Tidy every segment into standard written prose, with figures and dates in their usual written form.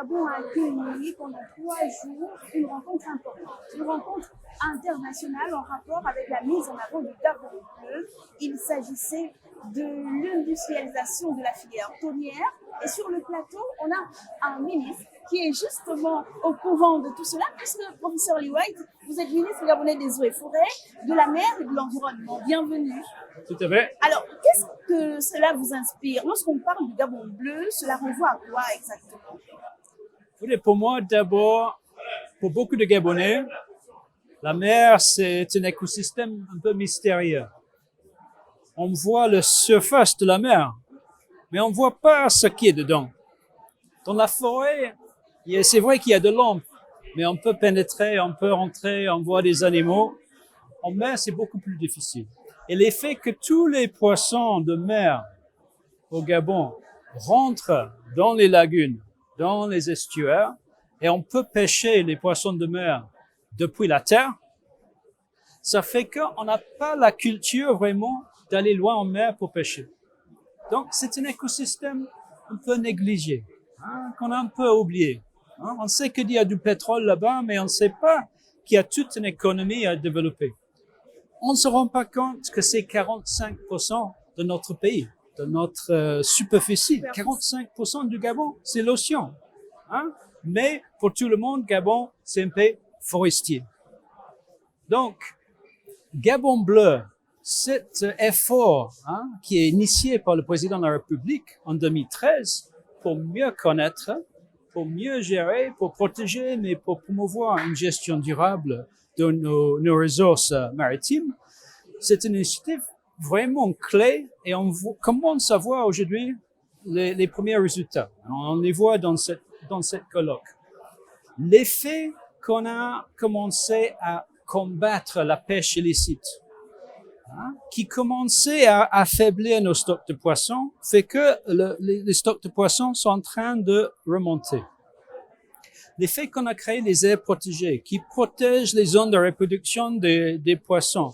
Gabon a accueilli pendant 3 jours une rencontre importante, une rencontre internationale en rapport avec la mise en avant du Gabon bleu. Il s'agissait de l'industrialisation de la filière tonnière. Et sur le plateau, on a un ministre qui est justement au courant de tout cela, puisque, professeur Lee White, vous êtes ministre gabonais des eaux et forêts, de la mer et de l'environnement. Bienvenue. Tout à fait. Alors, qu'est-ce que cela vous inspire? Lorsqu'on parle du Gabon bleu, cela renvoie à quoi exactement? Pour moi, d'abord, pour beaucoup de Gabonais, la mer, c'est un écosystème un peu mystérieux. On voit la surface de la mer, mais on ne voit pas ce qui est dedans. Dans la forêt, c'est vrai qu'il y a de l'ombre, mais on peut pénétrer, on peut rentrer, on voit des animaux. En mer, c'est beaucoup plus difficile. Et l'effet que tous les poissons de mer au Gabon rentrent dans les lagunes, dans les estuaires, et on peut pêcher les poissons de mer depuis la terre, ça fait qu'on n'a pas la culture vraiment d'aller loin en mer pour pêcher. Donc, c'est un écosystème un peu négligé, qu'on a un peu oublié. On sait qu'il y a du pétrole là-bas, mais on ne sait pas qu'il y a toute une économie à développer. On ne se rend pas compte que c'est 45% de notre pays, de notre superficie. 45% du Gabon, c'est l'océan. Mais pour tout le monde, Gabon, c'est un pays forestier. Donc, Gabon bleu, cet effort qui est initié par le président de la République en 2013 pour mieux connaître, pour mieux gérer, pour protéger, mais pour promouvoir une gestion durable de nos ressources maritimes, c'est une initiative vraiment clé et on commence à voir aujourd'hui les premiers résultats. On les voit dans cette colloque. L'effet qu'on a commencé à combattre la pêche illicite, qui commençait à affaiblir nos stocks de poissons, fait que les stocks de poissons sont en train de remonter. L'effet qu'on a créé les aires protégées, qui protègent les zones de reproduction des poissons,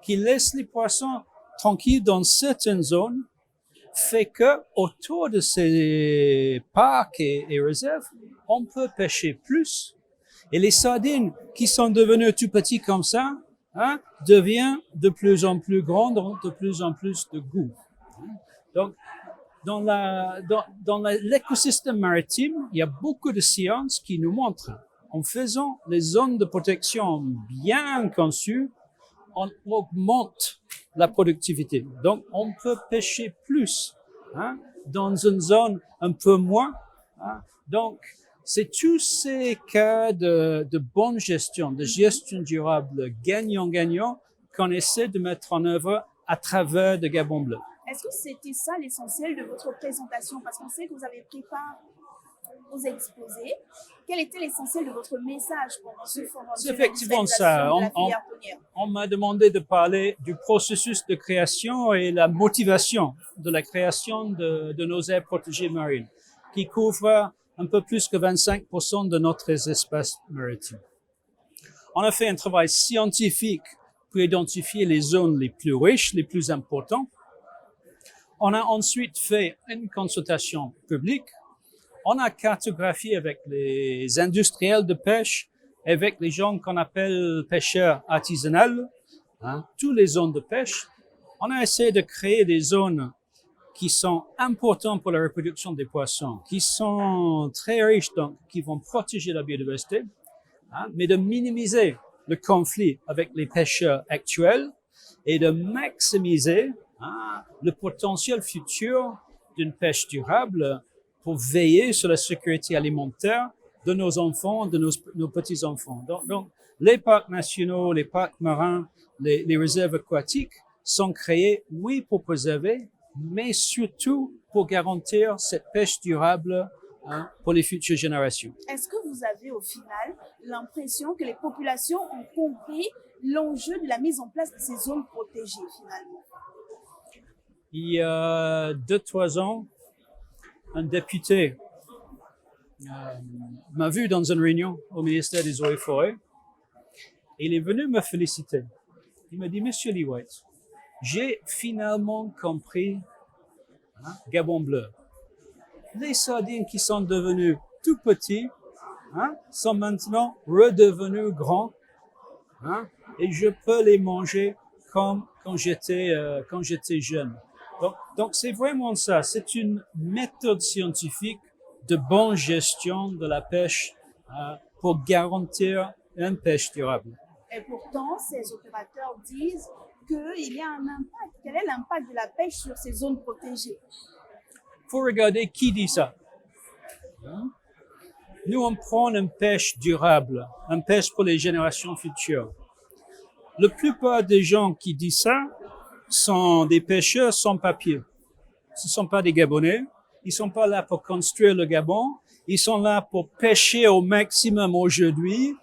qui laissent les poissons tranquilles dans certaines zones, fait que autour de ces parcs et réserves, on peut pêcher plus. Et les sardines qui sont devenues tout petits comme ça, deviennent de plus en plus grandes, ont de plus en plus de goût. Donc, dans l'écosystème maritime, il y a beaucoup de sciences qui nous montrent, en faisant les zones de protection bien conçues, on augmente la productivité. Donc, on peut pêcher plus dans une zone un peu moins. Donc, c'est tous ces cas de bonne gestion, de gestion durable, gagnant-gagnant, qu'on essaie de mettre en œuvre à travers de Gabon bleu. Est-ce que c'était ça l'essentiel de votre présentation? Parce qu'on sait que vous avez pris part aux exposés. Quel était l'essentiel de votre message pendant ce forum? C'est effectivement ça. On m'a demandé de parler du processus de création et la motivation de la création de nos aires protégées marines, qui couvrent un peu plus que 25% de notre espace maritime. On a fait un travail scientifique pour identifier les zones les plus riches, les plus importantes. On a ensuite fait une consultation publique. On a cartographié avec les industriels de pêche, avec les gens qu'on appelle pêcheurs artisanaux, toutes les zones de pêche. On a essayé de créer des zones qui sont importantes pour la reproduction des poissons, qui sont très riches, donc qui vont protéger la biodiversité, mais de minimiser le conflit avec les pêcheurs actuels et de maximiser le potentiel futur d'une pêche durable pour veiller sur la sécurité alimentaire de nos enfants, de nos petits-enfants. Donc, les parcs nationaux, les parcs marins, les réserves aquatiques sont créés, oui, pour préserver, mais surtout pour garantir cette pêche durable pour les futures générations. Est-ce que vous avez au final l'impression que les populations ont compris l'enjeu de la mise en place de ces zones protégées finalement? Il y a 2-3 ans, un député m'a vu dans une réunion au ministère des Eaux et Forêts. Et il est venu me féliciter. Il m'a dit, Monsieur Lee White, j'ai finalement compris Gabon bleu. Les sardines qui sont devenues tout petits sont maintenant redevenus grands, et je peux les manger comme quand j'étais jeune. Donc c'est vraiment ça. C'est une méthode scientifique de bonne gestion de la pêche pour garantir une pêche durable. Et pourtant, ces opérateurs disent qu'il y a un impact. Quel est l'impact de la pêche sur ces zones protégées? Faut regarder qui dit ça. Nous, on prend une pêche durable, une pêche pour les générations futures. La plupart des gens qui disent ça sont des pêcheurs sans papier. Ce ne sont pas des Gabonais. Ils sont pas là pour construire le Gabon. Ils sont là pour pêcher au maximum aujourd'hui,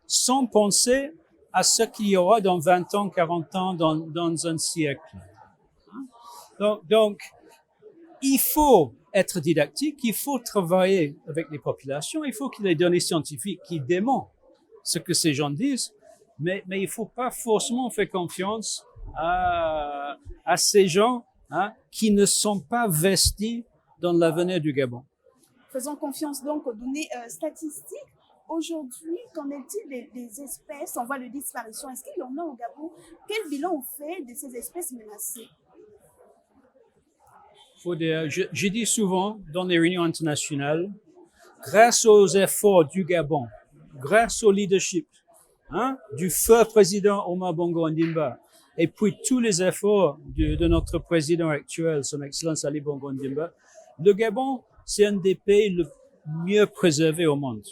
sans penser à ce qu'il y aura dans 20 ans, 40 ans, dans un siècle. Donc, il faut être didactique, il faut travailler avec les populations, il faut qu'il y ait des données scientifiques qui démontrent ce que ces gens disent, mais il faut pas forcément faire confiance à ces gens qui ne sont pas vestis dans l'avenir du Gabon. Faisons confiance donc aux données statistiques. Aujourd'hui, qu'en est-il des espèces en voie de disparition? Est-ce qu'il y en a au Gabon? Quel bilan on fait de ces espèces menacées? Je dis souvent dans les réunions internationales, grâce aux efforts du Gabon, grâce au leadership du feu président Omar Bongo Ondimba, et puis tous les efforts de notre président actuel, son Excellence Ali Bongo Ondimba, le Gabon, c'est un des pays le mieux préservés au monde.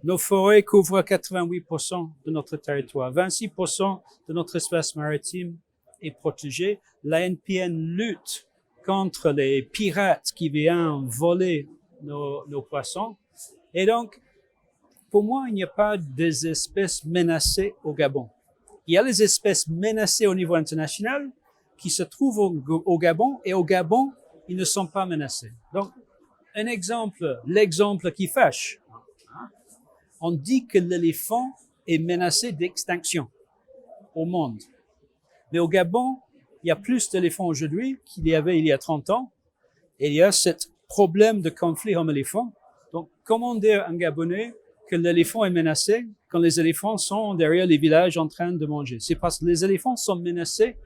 Nos forêts couvrent 88% de notre territoire, 26% de notre espace maritime est protégé. La NPN lutte contre les pirates qui viennent voler nos poissons. Et donc, pour moi, il n'y a pas des espèces menacées au Gabon. Il y a les espèces menacées au niveau international qui se trouvent au Gabon, et au Gabon, ils ne sont pas menacés. Donc, l'exemple qui fâche. On dit que l'éléphant est menacé d'extinction au monde. Mais au Gabon, il y a plus d'éléphants aujourd'hui qu'il y avait il y a 30 ans. Et il y a ce problème de conflit homme-éléphant. Donc, comment dire à un Gabonais que l'éléphant est menacé quand les éléphants sont derrière les villages en train de manger? C'est parce que les éléphants sont menacés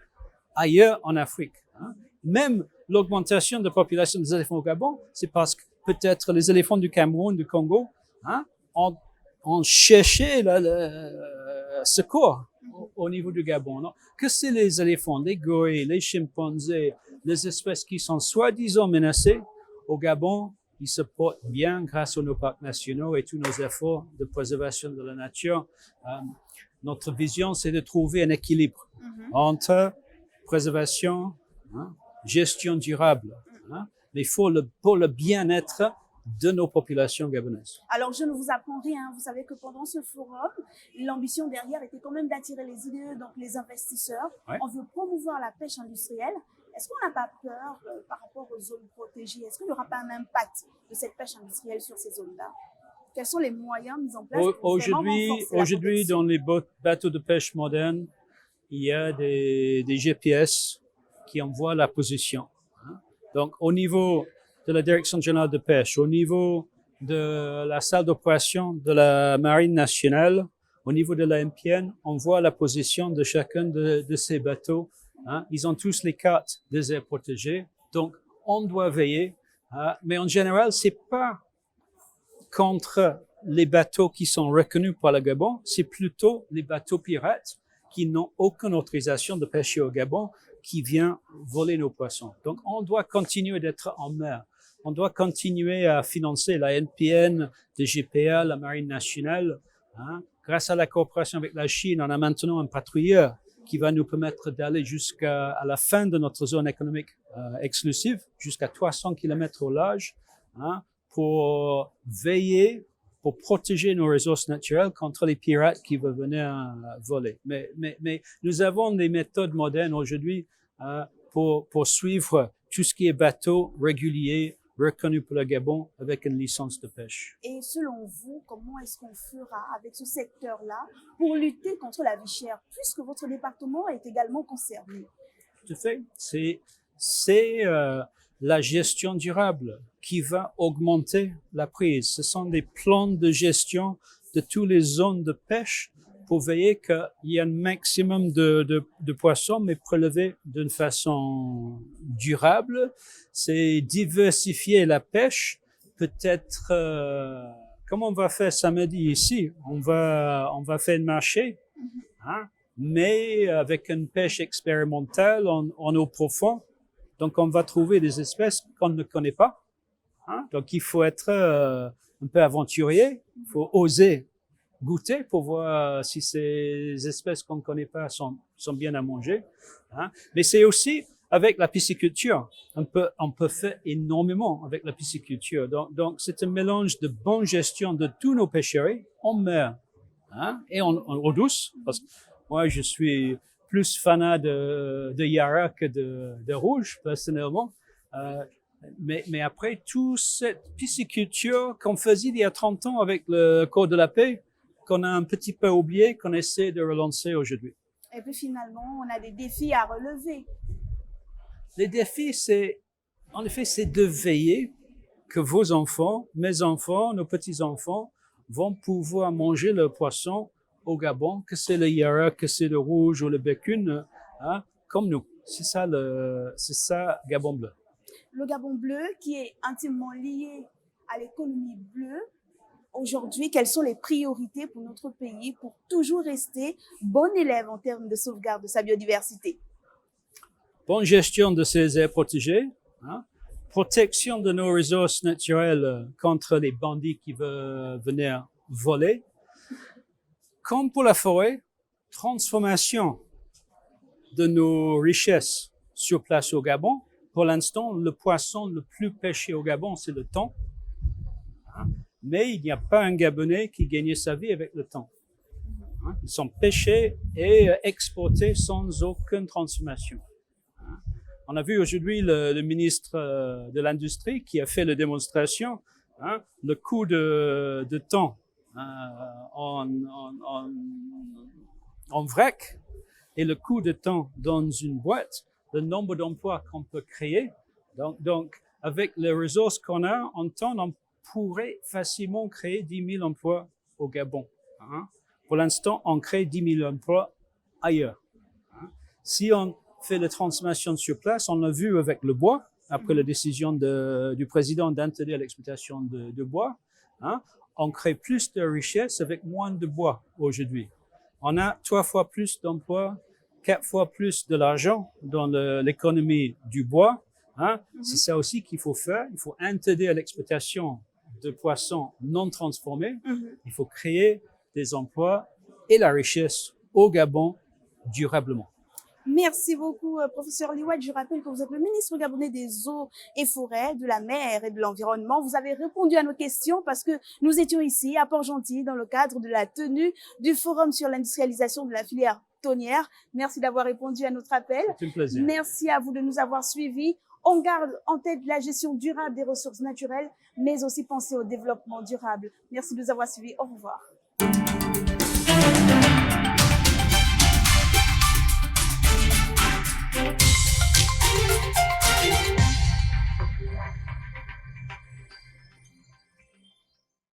ailleurs en Afrique. Même l'augmentation de la population des éléphants au Gabon, c'est parce que peut-être les éléphants du Cameroun, du Congo, ont cherché le secours au niveau du Gabon. Non? Que c'est les éléphants, les gorilles, les chimpanzés, les espèces qui sont soi-disant menacées au Gabon, ils se portent bien grâce à nos parcs nationaux et tous nos efforts de préservation de la nature. Notre vision, c'est de trouver un équilibre entre préservation, gestion durable. Mais il faut pour le bien-être de nos populations gabonaises. Alors, je ne vous apprends rien. Vous savez que pendant ce forum, l'ambition derrière était quand même d'attirer les idées, donc les investisseurs. Ouais. On veut promouvoir la pêche industrielle. Est-ce qu'on n'a pas peur par rapport aux zones protégées? Est-ce qu'il n'y aura pas un impact de cette pêche industrielle sur ces zones-là? Quels sont les moyens mis en place pour Aujourd'hui, dans les bateaux de pêche modernes, il y a des GPS qui envoient la position. Donc, au niveau de la Direction générale de pêche, au niveau de la salle d'opération de la Marine nationale, au niveau de la MPN, on voit la position de chacun de ces bateaux. Ils ont tous les cartes des aires protégées, donc on doit veiller. Mais en général, c'est pas contre les bateaux qui sont reconnus par le Gabon, c'est plutôt les bateaux pirates qui n'ont aucune autorisation de pêcher au Gabon, qui viennent voler nos poissons. Donc, on doit continuer d'être en mer. On doit continuer à financer la NPN, le GPA, la Marine nationale. Grâce à la coopération avec la Chine, on a maintenant un patrouilleur qui va nous permettre d'aller jusqu'à la fin de notre zone économique exclusive, jusqu'à 300 km au large, pour veiller, pour protéger nos ressources naturelles contre les pirates qui veulent venir voler. Mais nous avons des méthodes modernes aujourd'hui pour suivre tout ce qui est bateau régulier, reconnu pour le Gabon avec une licence de pêche. Et selon vous, comment est-ce qu'on fera avec ce secteur-là pour lutter contre la vie chère, puisque votre département est également concerné? Tout à fait. C'est c'est la gestion durable qui va augmenter la prise. Ce sont des plans de gestion de toutes les zones de pêche pour veiller qu'il y ait un maximum de poissons, mais prélevés d'une façon durable. C'est diversifier la pêche. Peut-être, comme on va faire samedi ici, on va faire un marché, hein, mais avec une pêche expérimentale en eau profonde. Donc, on va trouver des espèces qu'on ne connaît pas. Hein? Donc, il faut être un peu aventurier. Il faut oser goûter pour voir si ces espèces qu'on ne connaît pas sont bien à manger. Hein? Mais c'est aussi avec la pisciculture. On peut faire énormément avec la pisciculture. Donc c'est un mélange de bonne gestion de tous nos pêcheries en mer, hein? Et en eau douce. Parce que moi, je suis plus fanat de Yara que de rouge, personnellement. Mais après, toute cette pisciculture qu'on faisait il y a 30 ans avec le Code de la paix, qu'on a un petit peu oublié, qu'on essaie de relancer aujourd'hui. Et puis finalement, on a des défis à relever. Les défis, en effet, c'est de veiller que vos enfants, mes enfants, nos petits-enfants vont pouvoir manger le poisson au Gabon, que c'est le Yara, que c'est le rouge ou le bécune, hein, comme nous. C'est ça, Gabon bleu. Le Gabon bleu qui est intimement lié à l'économie bleue. Aujourd'hui, quelles sont les priorités pour notre pays pour toujours rester bon élève en termes de sauvegarde de sa biodiversité? Bonne gestion de ces aires protégées, hein, protection de nos ressources naturelles contre les bandits qui veulent venir voler. Comme pour la forêt, transformation de nos richesses sur place au Gabon. Pour l'instant, le poisson le plus pêché au Gabon, c'est le thon. Mais il n'y a pas un Gabonais qui gagne sa vie avec le thon. Ils sont pêchés et exportés sans aucune transformation. On a vu aujourd'hui le ministre de l'Industrie qui a fait la démonstration, hein, le coût de thon en vrac et le coût de thon dans une boîte, le nombre d'emplois qu'on peut créer. Donc, avec les ressources qu'on a en thon, on pourrait facilement créer 10 000 emplois au Gabon. Hein. Pour l'instant, on crée 10 000 emplois ailleurs. Hein. Si on fait la transformation sur place, on l'a vu avec le bois, après la décision du président d'interdire l'exploitation de bois, hein, on crée plus de richesses avec moins de bois aujourd'hui. On a 3 fois plus d'emplois, 4 fois plus de l'argent dans l'économie du bois. Hein. C'est ça aussi qu'il faut faire. Il faut interdire l'exploitation de poissons non transformés. Il faut créer des emplois et la richesse au Gabon durablement. Merci beaucoup, professeur Liwad. Je rappelle que vous êtes le ministre gabonais des eaux et forêts, de la mer et de l'environnement. Vous avez répondu à nos questions parce que nous étions ici à Port-Gentil dans le cadre de la tenue du Forum sur l'industrialisation de la filière thonière. Merci d'avoir répondu à notre appel. C'est un plaisir. Merci à vous de nous avoir suivis. On garde en tête la gestion durable des ressources naturelles, mais aussi penser au développement durable. Merci de nous avoir suivis. Au revoir.